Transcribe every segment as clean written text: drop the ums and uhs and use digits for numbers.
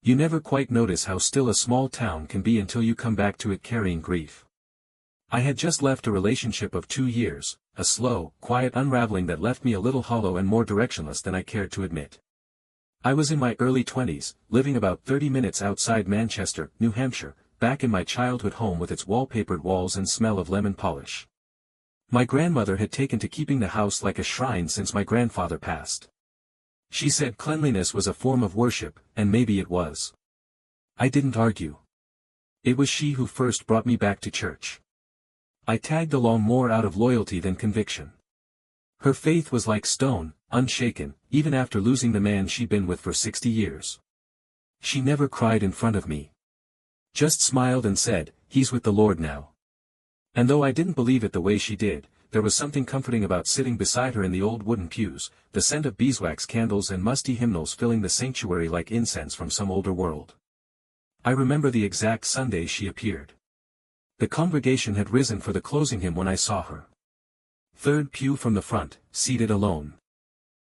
You never quite notice how still a small town can be until you come back to it carrying grief. I had just left a relationship of 2 years, a slow, quiet unraveling that left me a little hollow and more directionless than I cared to admit. I was in my early 20s, living about 30 minutes outside Manchester, New Hampshire, back in my childhood home with its wallpapered walls and smell of lemon polish. My grandmother had taken to keeping the house like a shrine since my grandfather passed. She said cleanliness was a form of worship, and maybe it was. I didn't argue. It was she who first brought me back to church. I tagged along more out of loyalty than conviction. Her faith was like stone, unshaken, even after losing the man she'd been with for 60 years. She never cried in front of me. Just smiled and said, "He's with the Lord now." And though I didn't believe it the way she did, there was something comforting about sitting beside her in the old wooden pews, the scent of beeswax candles and musty hymnals filling the sanctuary like incense from some older world. I remember the exact Sunday she appeared. The congregation had risen for the closing hymn when I saw her. Third pew from the front, seated alone.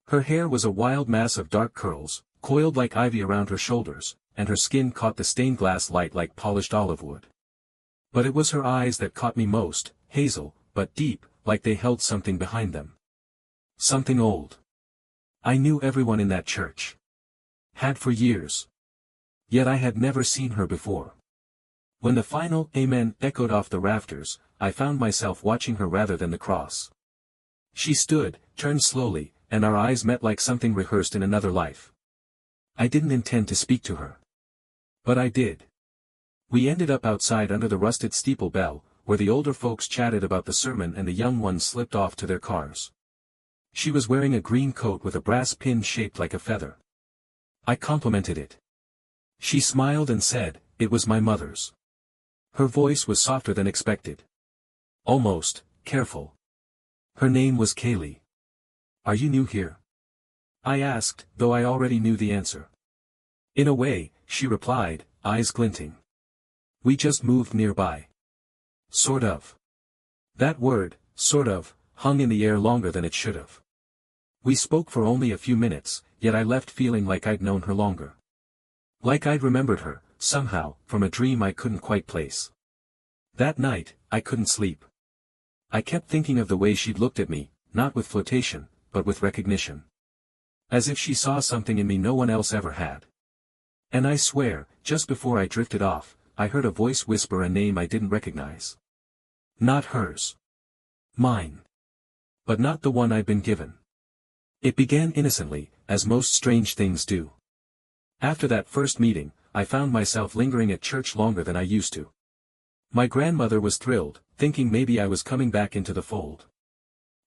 Her hair was a wild mass of dark curls, coiled like ivy around her shoulders, and her skin caught the stained glass light like polished olive wood. But it was her eyes that caught me most, hazel, but deep, like they held something behind them. Something old. I knew everyone in that church. Had for years. Yet I had never seen her before. When the final "Amen" echoed off the rafters, I found myself watching her rather than the cross. She stood, turned slowly, and our eyes met like something rehearsed in another life. I didn't intend to speak to her. But I did. We ended up outside under the rusted steeple bell, where the older folks chatted about the sermon and the young ones slipped off to their cars. She was wearing a green coat with a brass pin shaped like a feather. I complimented it. She smiled and said, "It was my mother's." Her voice was softer than expected. Almost careful. Her name was Kaylee. "Are you new here?" I asked, though I already knew the answer. "In a way," she replied, eyes glinting. "We just moved nearby." Sort of. That word, sort of, hung in the air longer than it should have. We spoke for only a few minutes, yet I left feeling like I'd known her longer. Like I'd remembered her, somehow, from a dream I couldn't quite place. That night, I couldn't sleep. I kept thinking of the way she'd looked at me, not with flirtation, but with recognition. As if she saw something in me no one else ever had. And I swear, just before I drifted off, I heard a voice whisper a name I didn't recognize. Not hers. Mine. But not the one I'd been given. It began innocently, as most strange things do. After that first meeting, I found myself lingering at church longer than I used to. My grandmother was thrilled, thinking maybe I was coming back into the fold.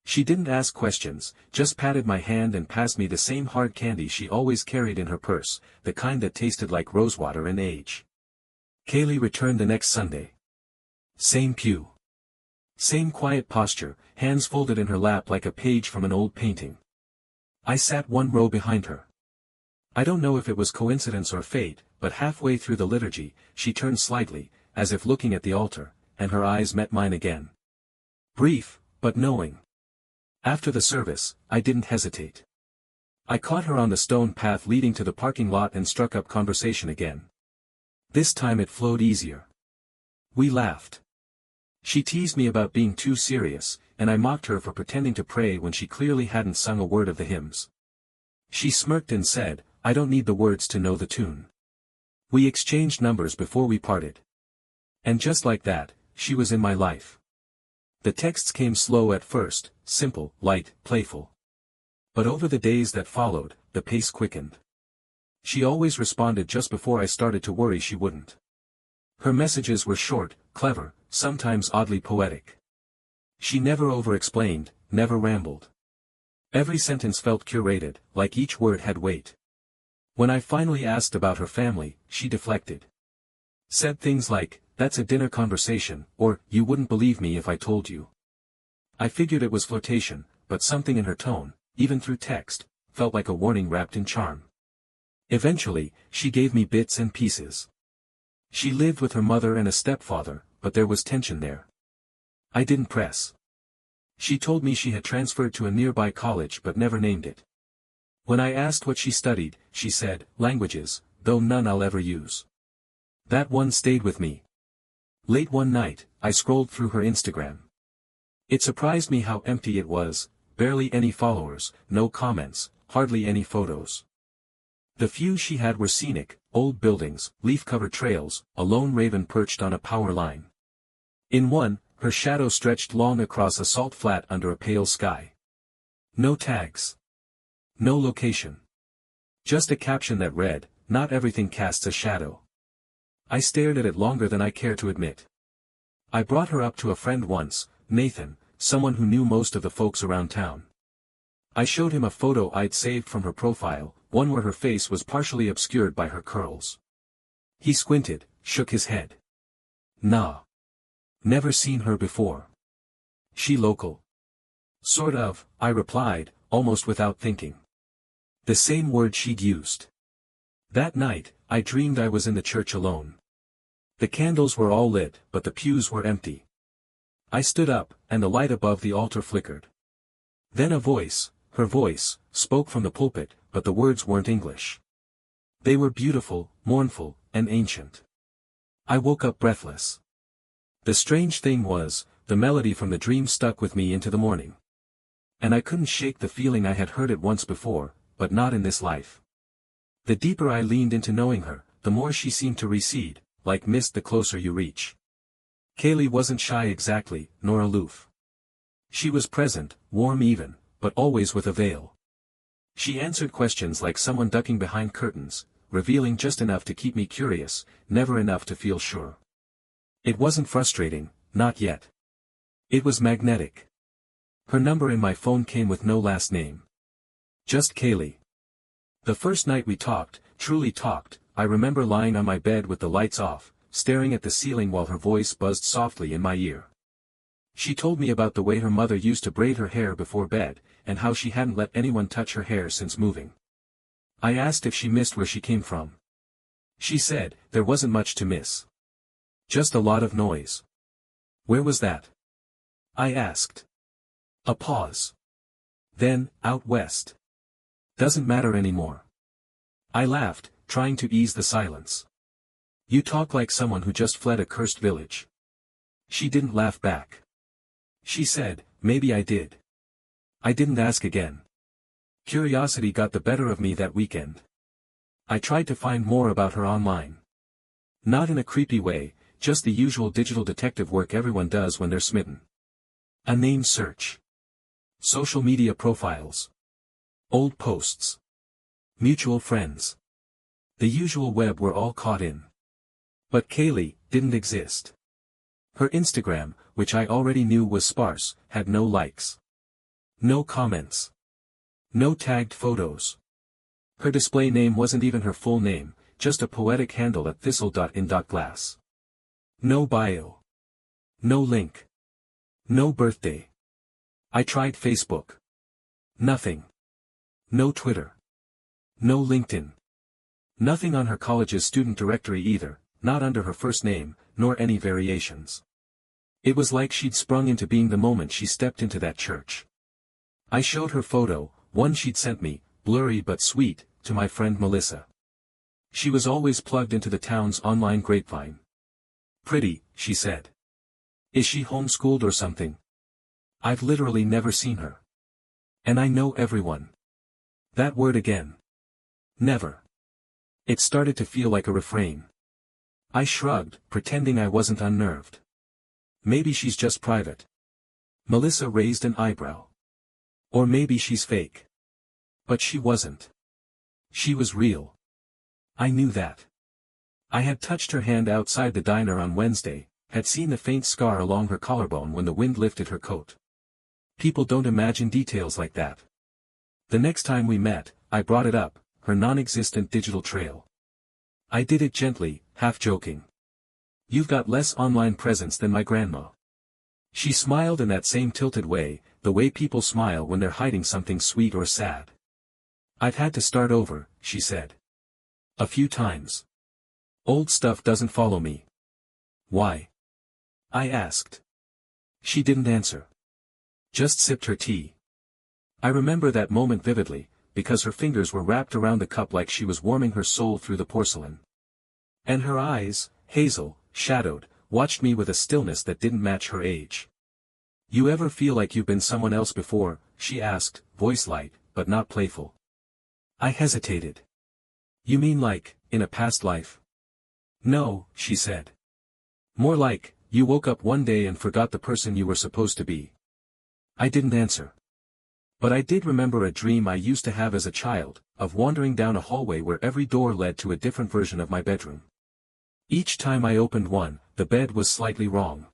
She didn't ask questions, just patted my hand and passed me the same hard candy she always carried in her purse, the kind that tasted like rosewater and age. Kaylee returned the next Sunday. Same pew. Same quiet posture, hands folded in her lap like a page from an old painting. I sat one row behind her. I don't know if it was coincidence or fate, but halfway through the liturgy, she turned slightly, as if looking at the altar, and her eyes met mine again. Brief, but knowing. After the service, I didn't hesitate. I caught her on the stone path leading to the parking lot and struck up conversation again. This time it flowed easier. We laughed. She teased me about being too serious, and I mocked her for pretending to pray when she clearly hadn't sung a word of the hymns. She smirked and said, "I don't need the words to know the tune." We exchanged numbers before we parted. And just like that, she was in my life. The texts came slow at first, simple, light, playful. But over the days that followed, the pace quickened. She always responded just before I started to worry she wouldn't. Her messages were short, clever, sometimes oddly poetic. She never over-explained, never rambled. Every sentence felt curated, like each word had weight. When I finally asked about her family, she deflected. Said things like, "That's a dinner conversation," or, "You wouldn't believe me if I told you." I figured it was flirtation, but something in her tone, even through text, felt like a warning wrapped in charm. Eventually, she gave me bits and pieces. She lived with her mother and a stepfather, but there was tension there. I didn't press. She told me she had transferred to a nearby college but never named it. When I asked what she studied, she said, "Languages, though none I'll ever use. That one stayed with me. Late one night, I scrolled through her Instagram. It surprised me how empty it was, barely any followers, no comments, hardly any photos. The few she had were scenic, old buildings, leaf-covered trails, a lone raven perched on a power line. In one, her shadow stretched long across a salt flat under a pale sky. No tags. No location. Just a caption that read, "Not everything casts a shadow." I stared at it longer than I care to admit. I brought her up to a friend once, Nathan, someone who knew most of the folks around town. I showed him a photo I'd saved from her profile, one where her face was partially obscured by her curls. He squinted, shook his head. "Nah. Never seen her before." "She local?" "Sort of," I replied, almost without thinking. The same word she'd used. That night, I dreamed I was in the church alone. The candles were all lit, but the pews were empty. I stood up, and the light above the altar flickered. Then a voice, her voice, spoke from the pulpit, but the words weren't English. They were beautiful, mournful, and ancient. I woke up breathless. The strange thing was, the melody from the dream stuck with me into the morning. And I couldn't shake the feeling I had heard it once before, but not in this life. The deeper I leaned into knowing her, the more she seemed to recede, like mist the closer you reach. Kaylee wasn't shy exactly, nor aloof. She was present, warm even, but always with a veil. She answered questions like someone ducking behind curtains, revealing just enough to keep me curious, never enough to feel sure. It wasn't frustrating, not yet. It was magnetic. Her number in my phone came with no last name. Just Kaylee. The first night we talked, truly talked, I remember lying on my bed with the lights off, staring at the ceiling while her voice buzzed softly in my ear. She told me about the way her mother used to braid her hair before bed, and how she hadn't let anyone touch her hair since moving. I asked if she missed where she came from. She said, there wasn't much to miss. Just a lot of noise. Where was that? I asked. A pause. Then, out west. Doesn't matter anymore. I laughed, trying to ease the silence. You talk like someone who just fled a cursed village. She didn't laugh back. She said, maybe I did. I didn't ask again. Curiosity got the better of me that weekend. I tried to find more about her online. Not in a creepy way, just the usual digital detective work everyone does when they're smitten. A name search. Social media profiles. Old posts. Mutual friends. The usual web we're all caught in. But Kaylee didn't exist. Her Instagram, which I already knew was sparse, had no likes. No comments. No tagged photos. Her display name wasn't even her full name, just a poetic handle at thistle.in.glass. No bio. No link. No birthday. I tried Facebook. Nothing. No Twitter. No LinkedIn. Nothing on her college's student directory either, not under her first name, nor any variations. It was like she'd sprung into being the moment she stepped into that church. I showed her photo, one she'd sent me, blurry but sweet, to my friend Melissa. She was always plugged into the town's online grapevine. Pretty, she said. Is she homeschooled or something? I've literally never seen her. And I know everyone. That word again. Never. It started to feel like a refrain. I shrugged, pretending I wasn't unnerved. Maybe she's just private. Melissa raised an eyebrow. Or maybe she's fake. But she wasn't. She was real. I knew that. I had touched her hand outside the diner on Wednesday, had seen the faint scar along her collarbone when the wind lifted her coat. People don't imagine details like that. The next time we met, I brought it up, her non-existent digital trail. I did it gently, half joking. You've got less online presence than my grandma. She smiled in that same tilted way, the way people smile when they're hiding something sweet or sad. I've had to start over, she said. A few times. Old stuff doesn't follow me. Why? I asked. She didn't answer. Just sipped her tea. I remember that moment vividly, because her fingers were wrapped around the cup like she was warming her soul through the porcelain. And her eyes, hazel, shadowed, watched me with a stillness that didn't match her age. "You ever feel like you've been someone else before?" she asked, voice light, but not playful. I hesitated. "You mean like, in a past life?" "No," she said. "More like, you woke up one day and forgot the person you were supposed to be." I didn't answer. But I did remember a dream I used to have as a child, of wandering down a hallway where every door led to a different version of my bedroom. Each time I opened one, the bed was slightly wrong.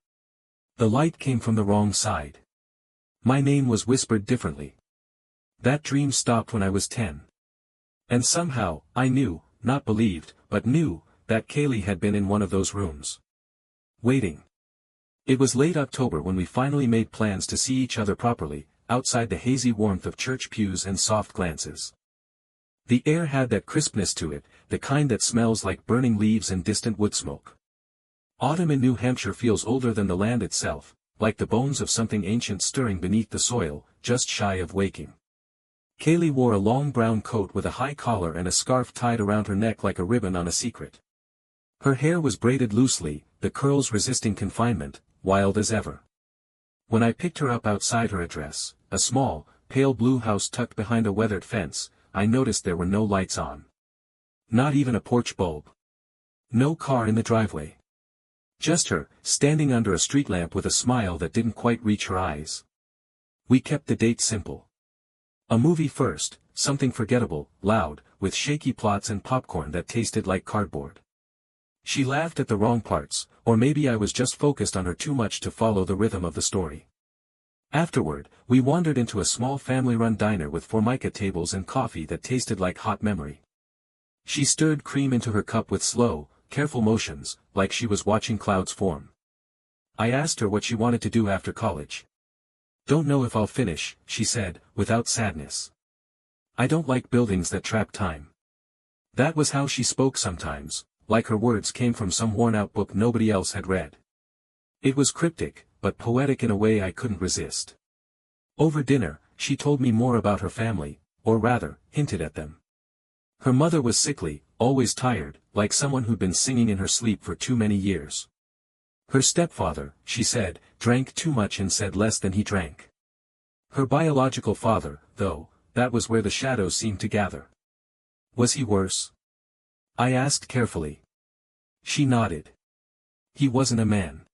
The light came from the wrong side. My name was whispered differently. That dream stopped when I was 10. And somehow, I knew, not believed, but knew, that Kaylee had been in one of those rooms. Waiting. It was late October when we finally made plans to see each other properly, outside the hazy warmth of church pews and soft glances. The air had that crispness to it, the kind that smells like burning leaves and distant wood smoke. Autumn in New Hampshire feels older than the land itself, like the bones of something ancient stirring beneath the soil, just shy of waking. Kaylee wore a long brown coat with a high collar and a scarf tied around her neck like a ribbon on a secret. Her hair was braided loosely, the curls resisting confinement, wild as ever. When I picked her up outside her address, a small, pale blue house tucked behind a weathered fence, I noticed there were no lights on. Not even a porch bulb. No car in the driveway. Just her, standing under a street lamp with a smile that didn't quite reach her eyes. We kept the date simple. A movie first, something forgettable, loud, with shaky plots and popcorn that tasted like cardboard. She laughed at the wrong parts, or maybe I was just focused on her too much to follow the rhythm of the story. Afterward, we wandered into a small family-run diner with formica tables and coffee that tasted like hot memory. She stirred cream into her cup with slow, careful motions, like she was watching clouds form. I asked her what she wanted to do after college. "Don't know if I'll finish," she said, without sadness. "I don't like buildings that trap time." That was how she spoke sometimes, like her words came from some worn-out book nobody else had read. It was cryptic, but poetic in a way I couldn't resist. Over dinner, she told me more about her family, or rather, hinted at them. Her mother was sickly, always tired, like someone who'd been singing in her sleep for too many years. Her stepfather, she said, drank too much and said less than he drank. Her biological father, though, that was where the shadows seemed to gather. Was he worse? I asked carefully. She nodded. He wasn't a man.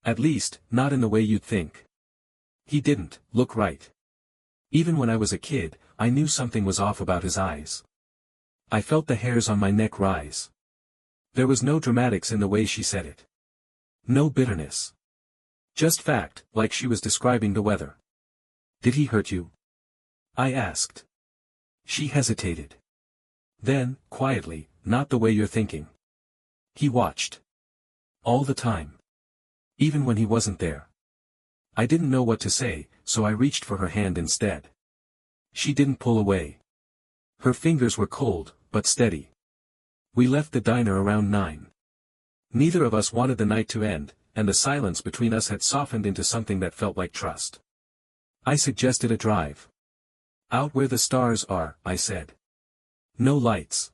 At least, not in the way you'd think. He didn't look right. Even when I was a kid, I knew something was off about his eyes. I felt the hairs on my neck rise. There was no dramatics in the way she said it. No bitterness. Just fact, like she was describing the weather. "Did he hurt you?" I asked. She hesitated. Then, quietly, "Not the way you're thinking. He watched. All the time. Even when he wasn't there." I didn't know what to say, so I reached for her hand instead. She didn't pull away. Her fingers were cold, but steady. We left the diner around 9. Neither of us wanted the night to end, and the silence between us had softened into something that felt like trust. I suggested a drive. "Out where the stars are," I said. "No lights."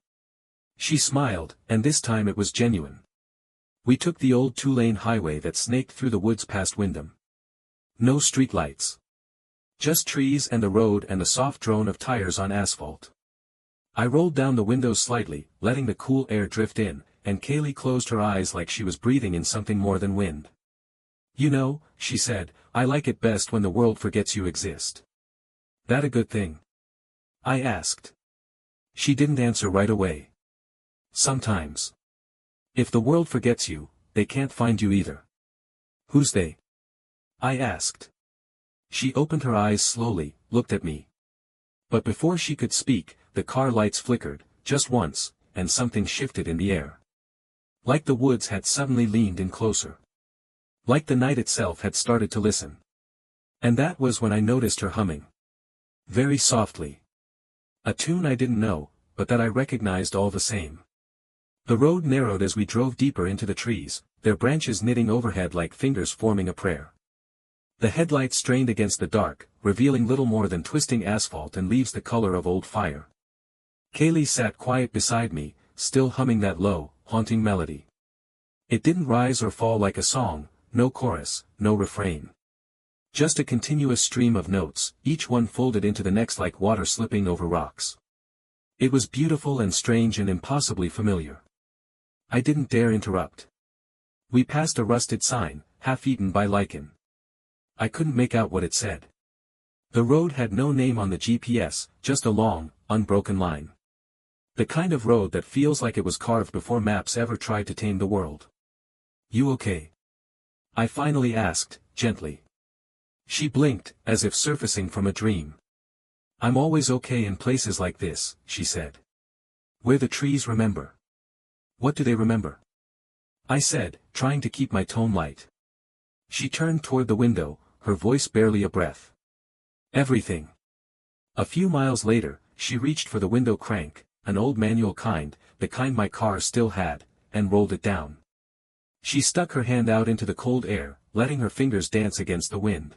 She smiled, and this time it was genuine. We took the old 2-lane highway that snaked through the woods past Wyndham. No streetlights. Just trees and the road and the soft drone of tires on asphalt. I rolled down the windows slightly, letting the cool air drift in, and Kaylee closed her eyes like she was breathing in something more than wind. "You know," she said, "I like it best when the world forgets you exist." "That a good thing?" I asked. She didn't answer right away. "Sometimes. If the world forgets you, they can't find you either." "Who's they?" I asked. She opened her eyes slowly, looked at me. But before she could speak, the car lights flickered, just once, and something shifted in the air. Like the woods had suddenly leaned in closer. Like the night itself had started to listen. And that was when I noticed her humming. Very softly. A tune I didn't know, but that I recognized all the same. The road narrowed as we drove deeper into the trees, their branches knitting overhead like fingers forming a prayer. The headlights strained against the dark, revealing little more than twisting asphalt and leaves the color of old fire. Kaylee sat quiet beside me, still humming that low, haunting melody. It didn't rise or fall like a song, no chorus, no refrain. Just a continuous stream of notes, each one folded into the next like water slipping over rocks. It was beautiful and strange and impossibly familiar. I didn't dare interrupt. We passed a rusted sign, half-eaten by lichen. I couldn't make out what it said. The road had no name on the GPS, just a long, unbroken line. The kind of road that feels like it was carved before maps ever tried to tame the world. "You okay?" I finally asked, gently. She blinked, as if surfacing from a dream. "I'm always okay in places like this," she said. "Where the trees remember." "What do they remember?" I said, trying to keep my tone light. She turned toward the window, her voice barely a breath. "Everything." A few miles later, she reached for the window crank, an old manual kind, the kind my car still had, and rolled it down. She stuck her hand out into the cold air, letting her fingers dance against the wind.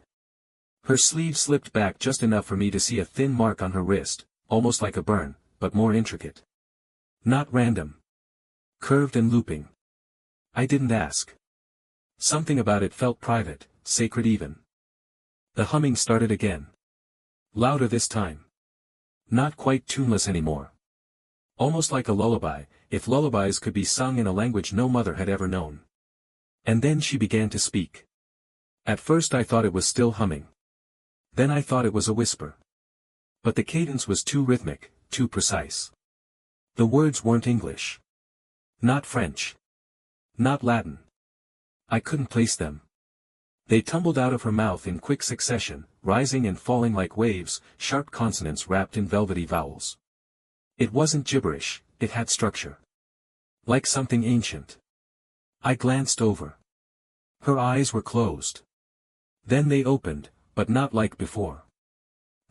Her sleeve slipped back just enough for me to see a thin mark on her wrist, almost like a burn, but more intricate. Not random. Curved and looping. I didn't ask. Something about it felt private, sacred even. The humming started again. Louder this time. Not quite tuneless anymore. Almost like a lullaby, if lullabies could be sung in a language no mother had ever known. And then she began to speak. At first I thought it was still humming. Then I thought it was a whisper. But the cadence was too rhythmic, too precise. The words weren't English. Not French. Not Latin. I couldn't place them. They tumbled out of her mouth in quick succession, rising and falling like waves, sharp consonants wrapped in velvety vowels. It wasn't gibberish, it had structure. Like something ancient. I glanced over. Her eyes were closed. Then they opened, but not like before.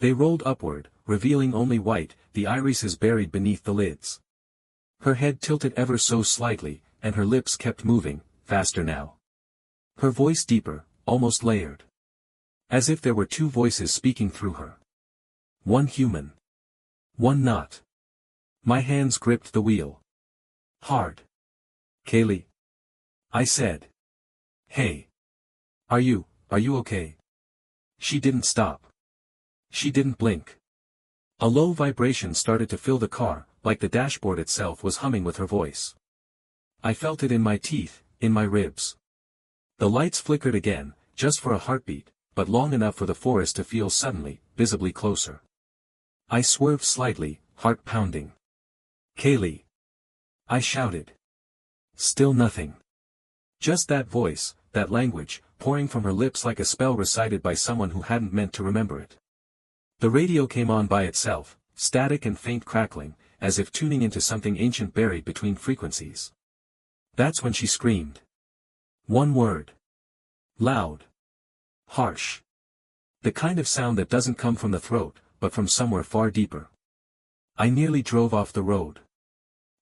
They rolled upward, revealing only white, the irises buried beneath the lids. Her head tilted ever so slightly, and her lips kept moving, faster now. Her voice deeper, almost layered. As if there were two voices speaking through her. One human. One not. My hands gripped the wheel. Hard. "Kaylee." I said. "Hey. Are you okay?" She didn't stop. She didn't blink. A low vibration started to fill the car, like the dashboard itself was humming with her voice. I felt it in my teeth, in my ribs. The lights flickered again, just for a heartbeat, but long enough for the forest to feel suddenly, visibly closer. I swerved slightly, heart pounding. "Kaylee." I shouted. Still nothing. Just that voice, that language, pouring from her lips like a spell recited by someone who hadn't meant to remember it. The radio came on by itself, static and faint crackling, as if tuning into something ancient buried between frequencies. That's when she screamed. One word. Loud. Harsh. The kind of sound that doesn't come from the throat, but from somewhere far deeper. I nearly drove off the road.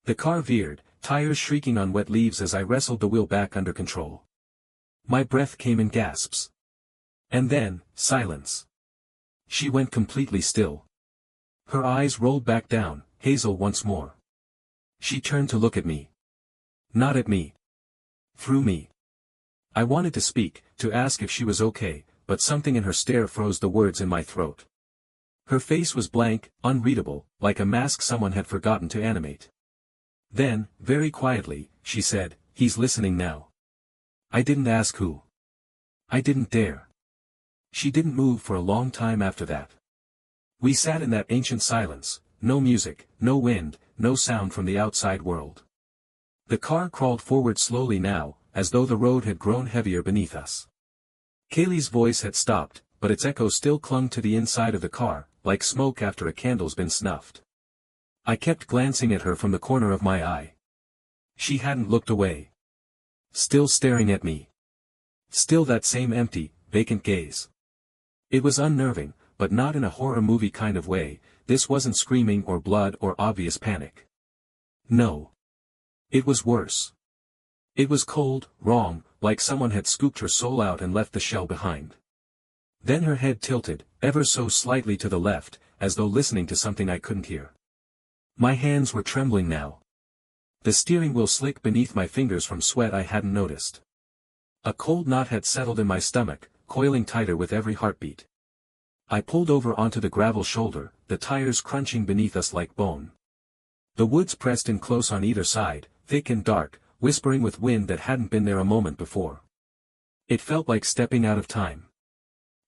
The car veered, tires shrieking on wet leaves as I wrestled the wheel back under control. My breath came in gasps. And then, silence. She went completely still. Her eyes rolled back down, hazel once more. She turned to look at me. Not at me. Through me. I wanted to speak, to ask if she was okay, but something in her stare froze the words in my throat. Her face was blank, unreadable, like a mask someone had forgotten to animate. Then, very quietly, she said, "He's listening now." I didn't ask who. I didn't dare. She didn't move for a long time after that. We sat in that ancient silence, no music, no wind, no sound from the outside world. The car crawled forward slowly now, as though the road had grown heavier beneath us. Kaylee's voice had stopped, but its echo still clung to the inside of the car, like smoke after a candle's been snuffed. I kept glancing at her from the corner of my eye. She hadn't looked away. Still staring at me. Still that same empty, vacant gaze. It was unnerving, but not in a horror movie kind of way. This wasn't screaming or blood or obvious panic. No. It was worse. It was cold, wrong, like someone had scooped her soul out and left the shell behind. Then her head tilted, ever so slightly to the left, as though listening to something I couldn't hear. My hands were trembling now. The steering wheel slick beneath my fingers from sweat I hadn't noticed. A cold knot had settled in my stomach, coiling tighter with every heartbeat. I pulled over onto the gravel shoulder, the tires crunching beneath us like bone. The woods pressed in close on either side, thick and dark, whispering with wind that hadn't been there a moment before. It felt like stepping out of time.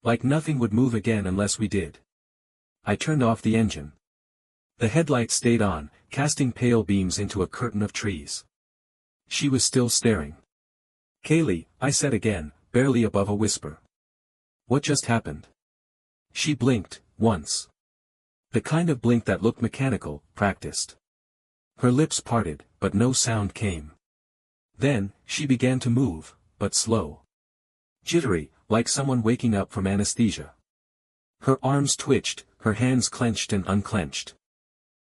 Like nothing would move again unless we did. I turned off the engine. The headlights stayed on, casting pale beams into a curtain of trees. She was still staring. "Kaylee," I said again, barely above a whisper. "What just happened?" She blinked, once. The kind of blink that looked mechanical, practiced. Her lips parted, but no sound came. Then, she began to move, but slow. Jittery, like someone waking up from anesthesia. Her arms twitched, her hands clenched and unclenched.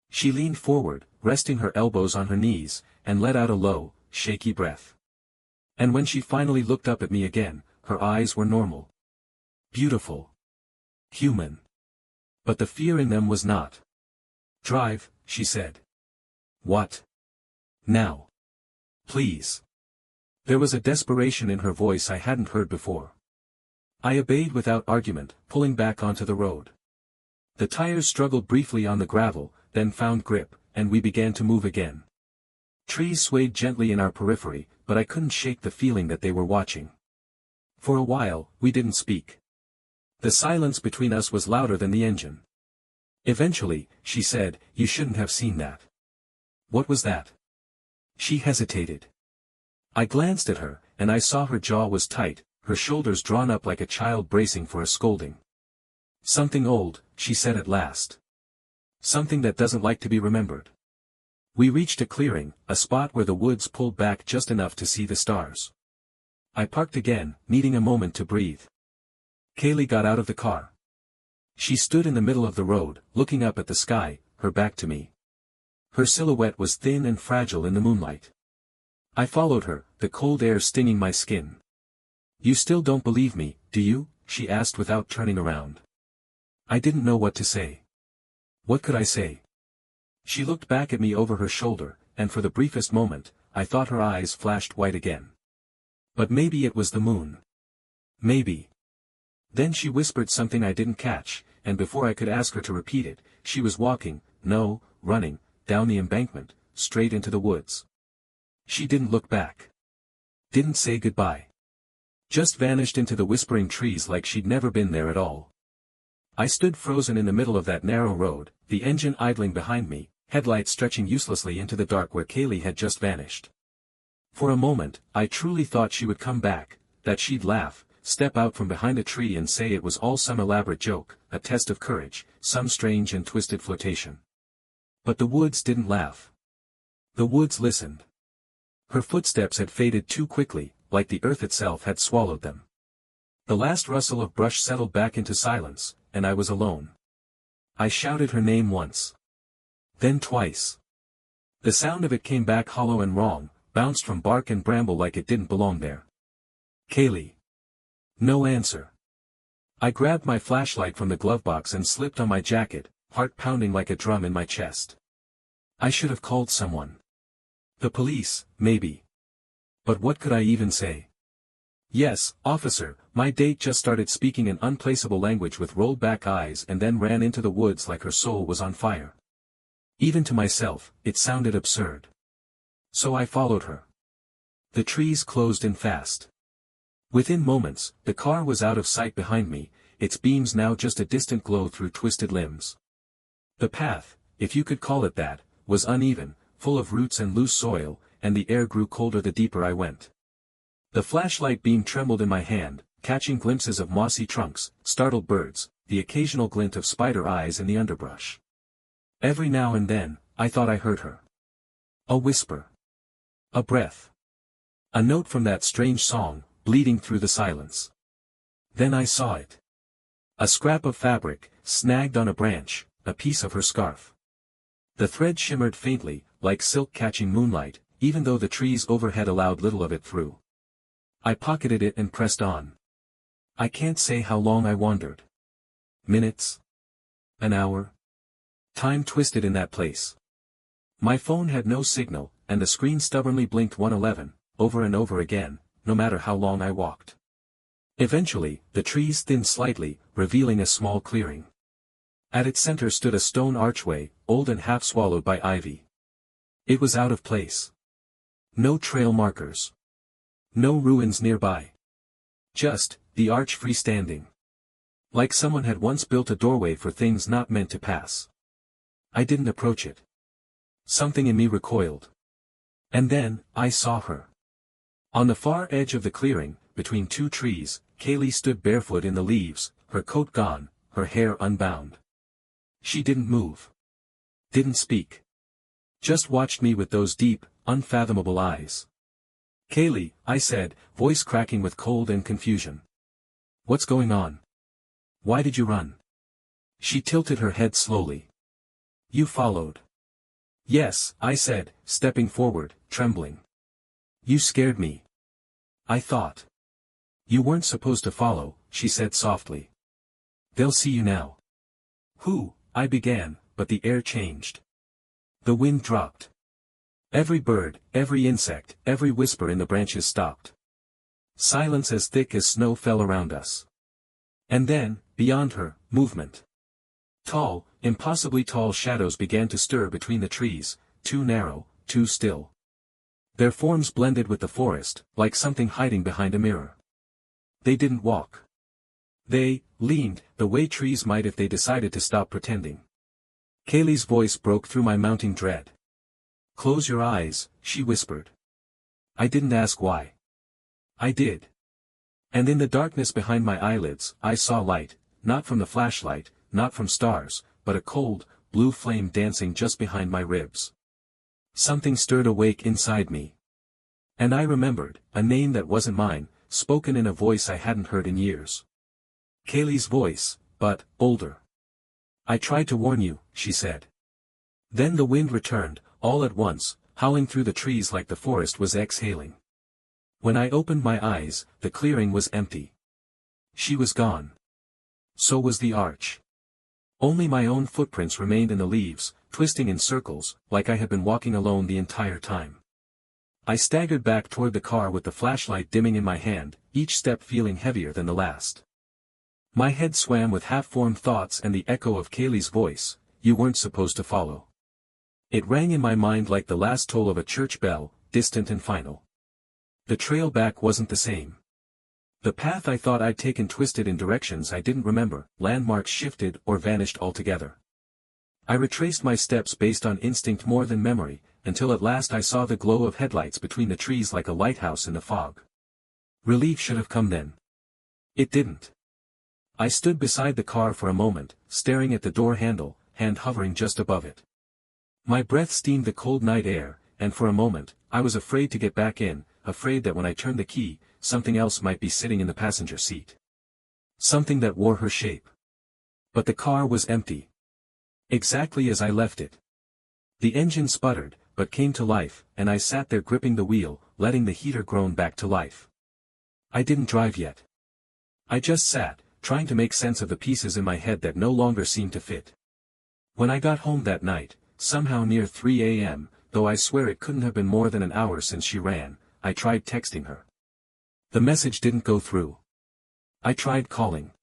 She leaned forward, resting her elbows on her knees, and let out a low, shaky breath. And when she finally looked up at me again, her eyes were normal. Beautiful. Human. But the fear in them was not. "Drive," she said. "What? Now. Please." There was a desperation in her voice I hadn't heard before. I obeyed without argument, pulling back onto the road. The tires struggled briefly on the gravel, then found grip, and we began to move again. Trees swayed gently in our periphery, but I couldn't shake the feeling that they were watching. For a while, we didn't speak. The silence between us was louder than the engine. Eventually, she said, "You shouldn't have seen that." "What was that?" She hesitated. I glanced at her, and I saw her jaw was tight, her shoulders drawn up like a child bracing for a scolding. "Something old," she said at last. "Something that doesn't like to be remembered." We reached a clearing, a spot where the woods pulled back just enough to see the stars. I parked again, needing a moment to breathe. Kaylee got out of the car. She stood in the middle of the road, looking up at the sky, her back to me. Her silhouette was thin and fragile in the moonlight. I followed her, the cold air stinging my skin. "You still don't believe me, do you?" she asked without turning around. I didn't know what to say. What could I say? She looked back at me over her shoulder, and for the briefest moment, I thought her eyes flashed white again. But maybe it was the moon. Maybe. Then she whispered something I didn't catch, and before I could ask her to repeat it, she was walking, no, running, down the embankment, straight into the woods. She didn't look back. Didn't say goodbye. Just vanished into the whispering trees like she'd never been there at all. I stood frozen in the middle of that narrow road, the engine idling behind me, headlights stretching uselessly into the dark where Kaylee had just vanished. For a moment, I truly thought she would come back, that she'd laugh, step out from behind a tree and say it was all some elaborate joke, a test of courage, some strange and twisted flirtation. But the woods didn't laugh. The woods listened. Her footsteps had faded too quickly, like the earth itself had swallowed them. The last rustle of brush settled back into silence, and I was alone. I shouted her name once. Then twice. The sound of it came back hollow and wrong, bounced from bark and bramble like it didn't belong there. "Kaylee." No answer. I grabbed my flashlight from the glove box and slipped on my jacket, heart pounding like a drum in my chest. I should have called someone. The police, maybe. But what could I even say? "Yes, officer," my date just started speaking an unplaceable language with rolled back eyes and then ran into the woods like her soul was on fire. Even to myself, it sounded absurd. So I followed her. The trees closed in fast. Within moments, the car was out of sight behind me, its beams now just a distant glow through twisted limbs. The path, if you could call it that, was uneven, full of roots and loose soil, and the air grew colder the deeper I went. The flashlight beam trembled in my hand, catching glimpses of mossy trunks, startled birds, the occasional glint of spider eyes in the underbrush. Every now and then, I thought I heard her. A whisper. A breath. A note from that strange song, bleeding through the silence. Then I saw it. A scrap of fabric, snagged on a branch, a piece of her scarf. The thread shimmered faintly, like silk catching moonlight, even though the trees overhead allowed little of it through. I pocketed it and pressed on. I can't say how long I wandered. Minutes? An hour? Time twisted in that place. My phone had no signal, and the screen stubbornly blinked 111, over and over again, no matter how long I walked. Eventually, the trees thinned slightly, revealing a small clearing. At its center stood a stone archway, old and half swallowed by ivy. It was out of place. No trail markers. No ruins nearby. Just, the arch freestanding. Like someone had once built a doorway for things not meant to pass. I didn't approach it. Something in me recoiled. And then, I saw her. On the far edge of the clearing, between two trees, Kaylee stood barefoot in the leaves, her coat gone, her hair unbound. She didn't move. Didn't speak. Just watched me with those deep, unfathomable eyes. "Kaylee," I said, voice cracking with cold and confusion. "What's going on? Why did you run?" She tilted her head slowly. "You followed." "Yes," I said, stepping forward, trembling. "You scared me. I thought." "You weren't supposed to follow," she said softly. "They'll see you now." "Who?" I began, but the air changed. The wind dropped. Every bird, every insect, every whisper in the branches stopped. Silence as thick as snow fell around us. And then, beyond her, movement. Tall, impossibly tall shadows began to stir between the trees, too narrow, too still. Their forms blended with the forest, like something hiding behind a mirror. They didn't walk. They leaned, the way trees might if they decided to stop pretending. Kaylee's voice broke through my mounting dread. "Close your eyes," she whispered. I didn't ask why. I did. And in the darkness behind my eyelids, I saw light, not from the flashlight, not from stars, but a cold, blue flame dancing just behind my ribs. Something stirred awake inside me. And I remembered, a name that wasn't mine, spoken in a voice I hadn't heard in years. Kaylee's voice, but older. "I tried to warn you," she said. Then the wind returned, all at once, howling through the trees like the forest was exhaling. When I opened my eyes, the clearing was empty. She was gone. So was the arch. Only my own footprints remained in the leaves, twisting in circles, like I had been walking alone the entire time. I staggered back toward the car with the flashlight dimming in my hand, each step feeling heavier than the last. My head swam with half-formed thoughts and the echo of Kaylee's voice, "You weren't supposed to follow." It rang in my mind like the last toll of a church bell, distant and final. The trail back wasn't the same. The path I thought I'd taken twisted in directions I didn't remember, landmarks shifted or vanished altogether. I retraced my steps based on instinct more than memory, until at last I saw the glow of headlights between the trees like a lighthouse in the fog. Relief should have come then. It didn't. I stood beside the car for a moment, staring at the door handle, hand hovering just above it. My breath steamed the cold night air, and for a moment, I was afraid to get back in, afraid that when I turned the key, something else might be sitting in the passenger seat. Something that wore her shape. But the car was empty. Exactly as I left it. The engine sputtered, but came to life, and I sat there gripping the wheel, letting the heater groan back to life. I didn't drive yet. I just sat, trying to make sense of the pieces in my head that no longer seemed to fit. When I got home that night, somehow near 3 a.m., though I swear it couldn't have been more than an hour since she ran, I tried texting her. The message didn't go through. I tried calling.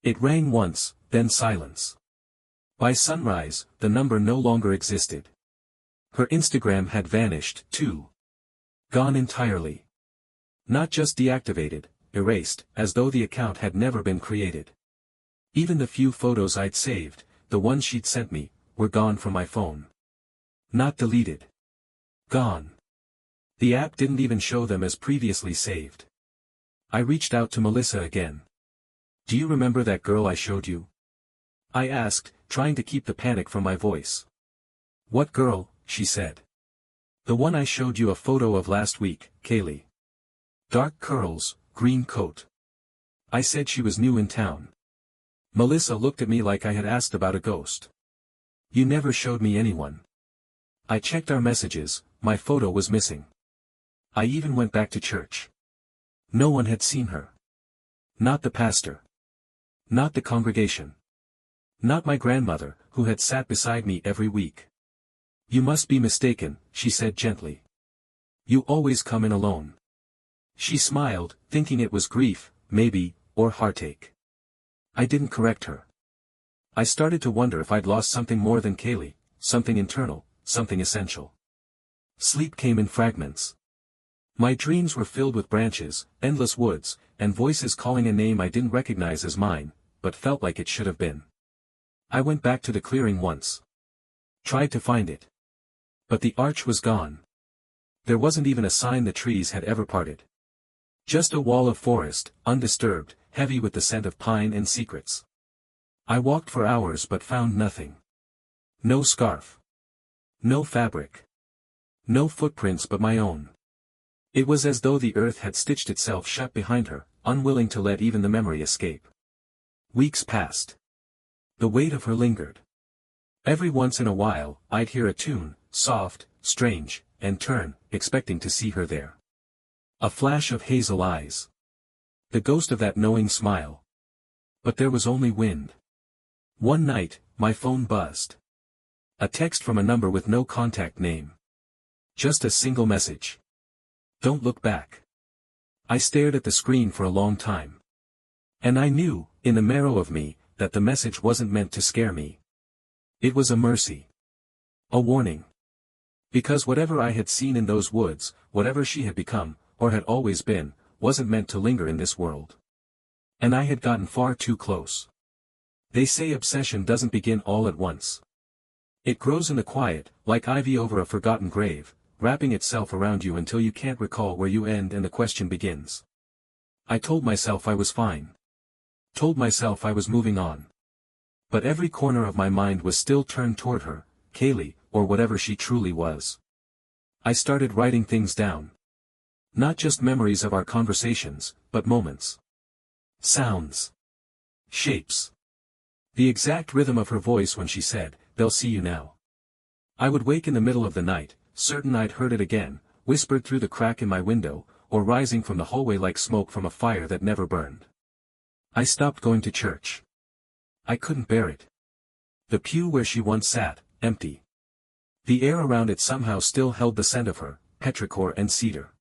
It rang once, then silence. By sunrise, the number no longer existed. Her Instagram had vanished, too. Gone entirely. Not just deactivated, erased, as though the account had never been created. Even the few photos I'd saved, the ones she'd sent me, were gone from my phone. Not deleted. Gone. The app didn't even show them as previously saved. I reached out to Melissa again. "Do you remember that girl I showed you?" I asked, trying to keep the panic from my voice. "What girl?" she said. "The one I showed you a photo of last week, Kaylee. Dark curls, green coat." I said she was new in town. Melissa looked at me like I had asked about a ghost. "You never showed me anyone." I checked our messages, my photo was missing. I even went back to church. No one had seen her. Not the pastor. Not the congregation. Not my grandmother, who had sat beside me every week. You must be mistaken, she said gently. You always come in alone. She smiled, thinking it was grief, maybe, or heartache. I didn't correct her. I started to wonder if I'd lost something more than Kaylee, something internal, something essential. Sleep came in fragments. My dreams were filled with branches, endless woods, and voices calling a name I didn't recognize as mine, but felt like it should have been. I went back to the clearing once. Tried to find it. But the arch was gone. There wasn't even a sign the trees had ever parted. Just a wall of forest, undisturbed, heavy with the scent of pine and secrets. I walked for hours but found nothing. No scarf. No fabric. No footprints but my own. It was as though the earth had stitched itself shut behind her, unwilling to let even the memory escape. Weeks passed. The weight of her lingered. Every once in a while, I'd hear a tune, soft, strange, and turn, expecting to see her there. A flash of hazel eyes. The ghost of that knowing smile. But there was only wind. One night, my phone buzzed. A text from a number with no contact name. Just a single message. Don't look back. I stared at the screen for a long time. And I knew, in the marrow of me, that the message wasn't meant to scare me. It was a mercy. A warning. Because whatever I had seen in those woods, whatever she had become, or had always been, wasn't meant to linger in this world. And I had gotten far too close. They say obsession doesn't begin all at once. It grows in the quiet, like ivy over a forgotten grave, wrapping itself around you until you can't recall where you end and the question begins. I told myself I was fine. Told myself I was moving on. But every corner of my mind was still turned toward her, Kaylee, or whatever she truly was. I started writing things down. Not just memories of our conversations, but moments. Sounds. Shapes. The exact rhythm of her voice when she said, "They'll see you now." I would wake in the middle of the night, certain I'd heard it again, whispered through the crack in my window, or rising from the hallway like smoke from a fire that never burned. I stopped going to church. I couldn't bear it. The pew where she once sat, empty. The air around it somehow still held the scent of her, petrichor and cedar.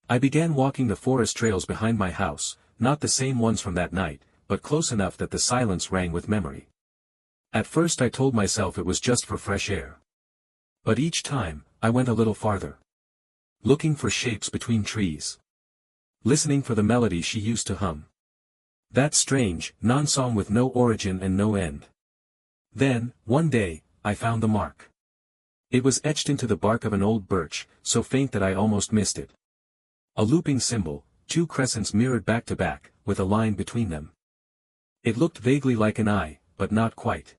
I began walking the forest trails behind my house, not the same ones from that night, but close enough that the silence rang with memory. At first I told myself it was just for fresh air. But each time, I went a little farther. Looking for shapes between trees. Listening for the melody she used to hum. That strange, non-song with no origin and no end. Then, one day, I found the mark. It was etched into the bark of an old birch, so faint that I almost missed it. A looping symbol, two crescents mirrored back to back, with a line between them. It looked vaguely like an eye, but not quite.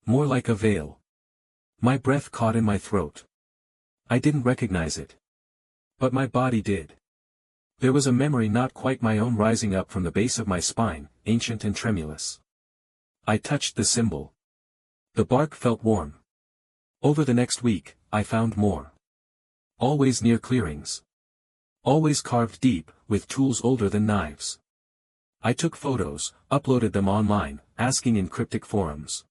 More like a veil. My breath caught in my throat. I didn't recognize it. But my body did. There was a memory not quite my own rising up from the base of my spine, ancient and tremulous. I touched the symbol. The bark felt warm. Over the next week, I found more. Always near clearings. Always carved deep, with tools older than knives. I took photos, uploaded them online, asking in cryptic forums.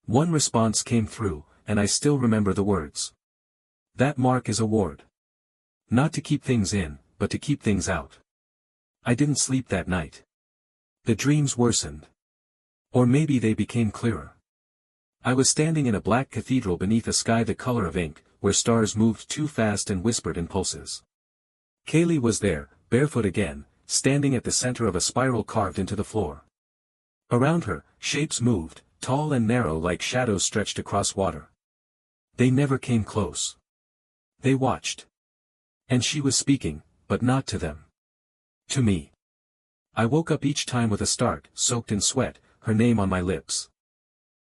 One response came through, and I still remember the words. That mark is a ward. Not to keep things in, but to keep things out. I didn't sleep that night. The dreams worsened. Or maybe they became clearer. I was standing in a black cathedral beneath a sky the color of ink, where stars moved too fast and whispered in pulses. Kaylee was there, barefoot again, standing at the center of a spiral carved into the floor. Around her, shapes moved, tall and narrow like shadows stretched across water. They never came close. They watched. And she was speaking, but not to them. To me. I woke up each time with a start, soaked in sweat, her name on my lips.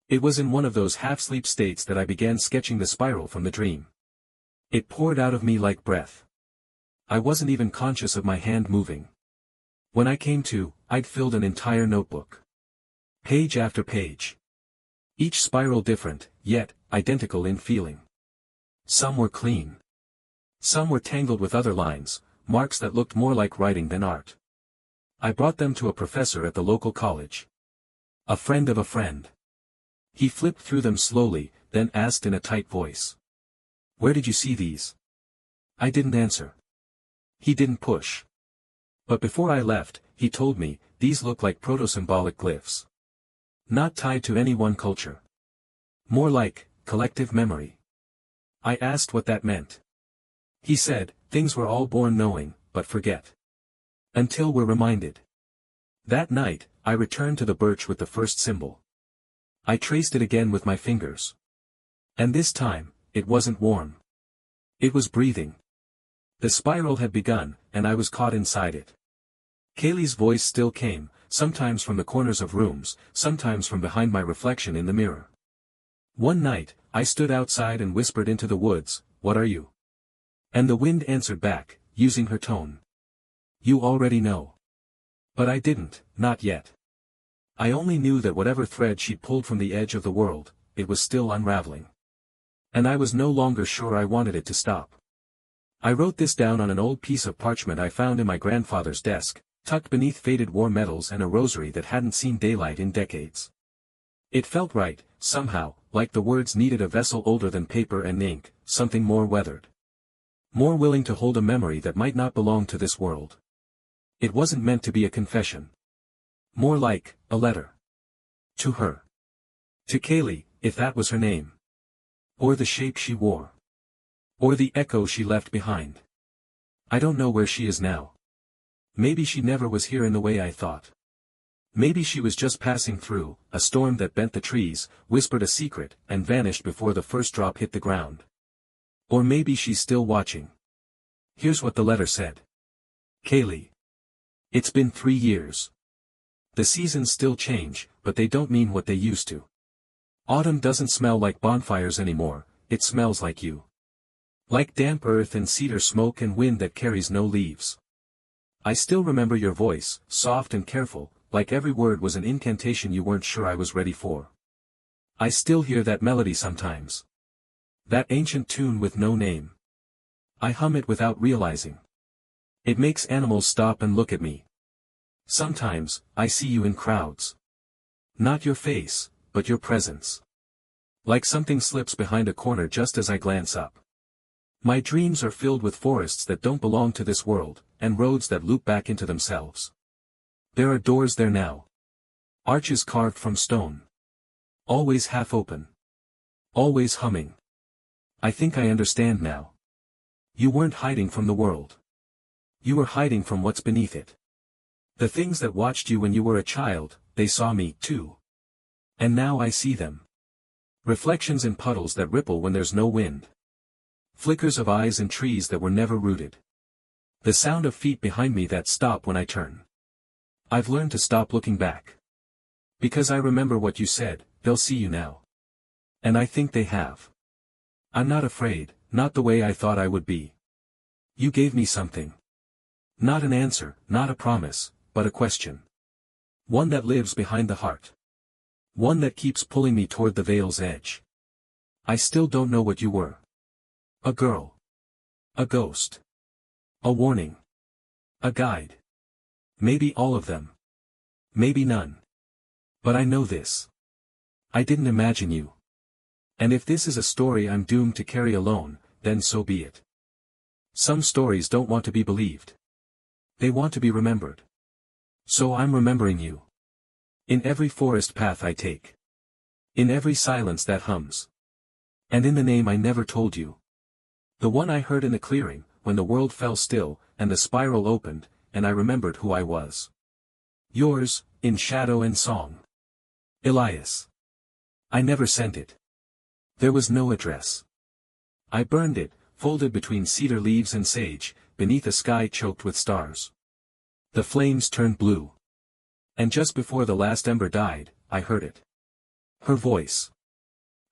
It was in one of those half-sleep states that I began sketching the spiral from the dream. It poured out of me like breath. I wasn't even conscious of my hand moving. When I came to, I'd filled an entire notebook. Page after page. Each spiral different, yet, identical in feeling. Some were clean. Some were tangled with other lines, marks that looked more like writing than art. I brought them to a professor at the local college. A friend of a friend. He flipped through them slowly, then asked in a tight voice. Where did you see these? I didn't answer. He didn't push. But before I left, he told me, these look like proto-symbolic glyphs. Not tied to any one culture. More like, collective memory. I asked what that meant. He said, things we're all born knowing, but forget. Until we're reminded. That night, I returned to the birch with the first symbol. I traced it again with my fingers. And this time, it wasn't warm. It was breathing. The spiral had begun, and I was caught inside it. Kaylee's voice still came, sometimes from the corners of rooms, sometimes from behind my reflection in the mirror. One night, I stood outside and whispered into the woods, "What are you?" And the wind answered back, using her tone. "You already know." But I didn't, not yet. I only knew that whatever thread she'd pulled from the edge of the world, it was still unraveling. And I was no longer sure I wanted it to stop. I wrote this down on an old piece of parchment I found in my grandfather's desk, tucked beneath faded war medals and a rosary that hadn't seen daylight in decades. It felt right, somehow, like the words needed a vessel older than paper and ink, something more weathered. More willing to hold a memory that might not belong to this world. It wasn't meant to be a confession. More like, a letter. To her. To Kaylee, if that was her name. Or the shape she wore. Or the echo she left behind. I don't know where she is now. Maybe she never was here in the way I thought. Maybe she was just passing through, a storm that bent the trees, whispered a secret, and vanished before the first drop hit the ground. Or maybe she's still watching. Here's what the letter said. Kaylee. It's been 3 years. The seasons still change, but they don't mean what they used to. Autumn doesn't smell like bonfires anymore, it smells like you. Like damp earth and cedar smoke and wind that carries no leaves. I still remember your voice, soft and careful, like every word was an incantation you weren't sure I was ready for. I still hear that melody sometimes. That ancient tune with no name. I hum it without realizing. It makes animals stop and look at me. Sometimes, I see you in crowds. Not your face, but your presence. Like something slips behind a corner just as I glance up. My dreams are filled with forests that don't belong to this world, and roads that loop back into themselves. There are doors there now. Arches carved from stone. Always half open. Always humming. I think I understand now. You weren't hiding from the world. You were hiding from what's beneath it. The things that watched you when you were a child, they saw me, too. And now I see them. Reflections in puddles that ripple when there's no wind. Flickers of eyes in trees that were never rooted. The sound of feet behind me that stop when I turn. I've learned to stop looking back. Because I remember what you said, they'll see you now. And I think they have. I'm not afraid, not the way I thought I would be. You gave me something. Not an answer, not a promise, but a question. One that lives behind the heart. One that keeps pulling me toward the veil's edge. I still don't know what you were. A girl. A ghost. A warning. A guide. Maybe all of them. Maybe none. But I know this. I didn't imagine you. And if this is a story I'm doomed to carry alone, then so be it. Some stories don't want to be believed. They want to be remembered. So I'm remembering you. In every forest path I take. In every silence that hums. And in the name I never told you. The one I heard in the clearing, when the world fell still, and the spiral opened, and I remembered who I was. Yours, in shadow and song. Elias. I never sent it. There was no address. I burned it, folded between cedar leaves and sage, beneath a sky choked with stars. The flames turned blue. And just before the last ember died, I heard it. Her voice.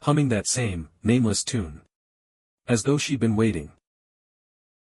Humming that same, nameless tune. As though she'd been waiting.